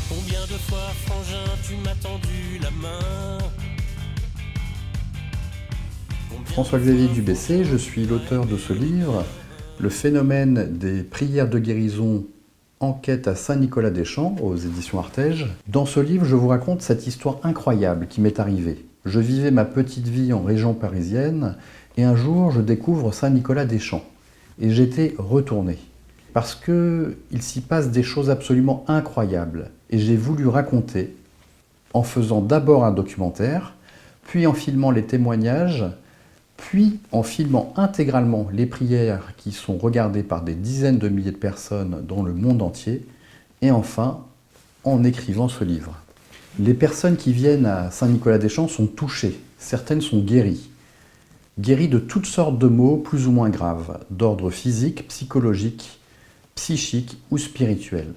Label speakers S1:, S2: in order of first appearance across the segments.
S1: Combien de fois, frangin, tu m'as tendu la main?
S2: François-Xavier Dubessé, je suis l'auteur de ce livre, Le phénomène des prières de guérison, enquête à Saint-Nicolas-des-Champs, aux éditions Artege. Dans ce livre, je vous raconte cette histoire incroyable qui m'est arrivée. Je vivais ma petite vie en région parisienne et un jour, je découvre Saint-Nicolas-des-Champs. Et j'étais retourné. Parce qu'il s'y passe des choses absolument incroyables. Et j'ai voulu raconter, en faisant d'abord un documentaire, puis en filmant les témoignages, puis en filmant intégralement les prières qui sont regardées par des dizaines de milliers de personnes dans le monde entier, et enfin en écrivant ce livre. Les personnes qui viennent à Saint-Nicolas-des-Champs sont touchées, certaines sont guéries. Guéries de toutes sortes de maux plus ou moins graves, d'ordre physique, psychologique, psychique ou spirituel.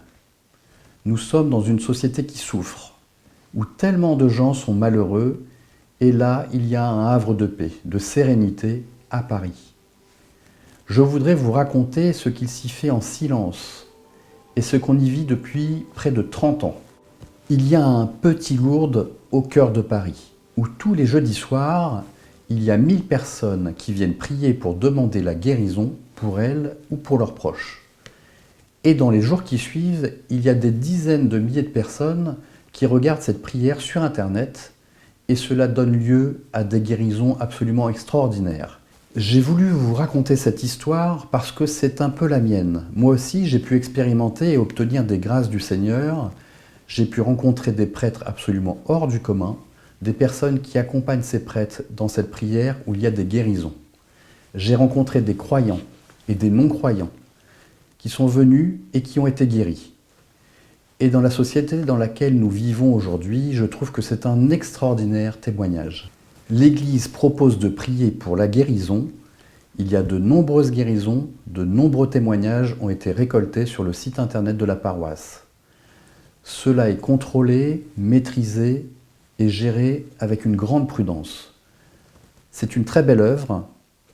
S2: Nous sommes dans une société qui souffre, où tellement de gens sont malheureux. Et là, il y a un havre de paix, de sérénité à Paris. Je voudrais vous raconter ce qu'il s'y fait en silence et ce qu'on y vit depuis près de 30 ans. Il y a un petit Lourdes au cœur de Paris, où tous les jeudis soirs, il y a 1000 personnes qui viennent prier pour demander la guérison pour elles ou pour leurs proches. Et dans les jours qui suivent, il y a des dizaines de milliers de personnes qui regardent cette prière sur Internet. Et cela donne lieu à des guérisons absolument extraordinaires. J'ai voulu vous raconter cette histoire parce que c'est un peu la mienne. Moi aussi, j'ai pu expérimenter et obtenir des grâces du Seigneur. J'ai pu rencontrer des prêtres absolument hors du commun, des personnes qui accompagnent ces prêtres dans cette prière où il y a des guérisons. J'ai rencontré des croyants et des non-croyants qui sont venus et qui ont été guéris. Et dans la société dans laquelle nous vivons aujourd'hui, je trouve que c'est un extraordinaire témoignage. L'Église propose de prier pour la guérison. Il y a de nombreuses guérisons, de nombreux témoignages ont été récoltés sur le site internet de la paroisse. Cela est contrôlé, maîtrisé et géré avec une grande prudence. C'est une très belle œuvre.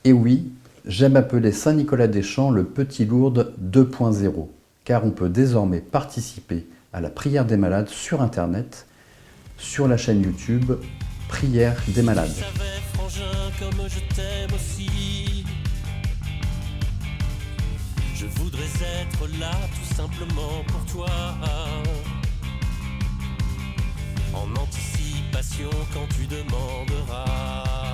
S2: Et oui, j'aime appeler Saint-Nicolas-des-Champs le Petit Lourdes 2.0, car on peut désormais participer à la prière des malades sur Internet, sur la chaîne YouTube Prière des malades.
S1: Je savais, frangin, comme je t'aime aussi. Je voudrais être là tout simplement pour toi. En anticipation quand tu demanderas.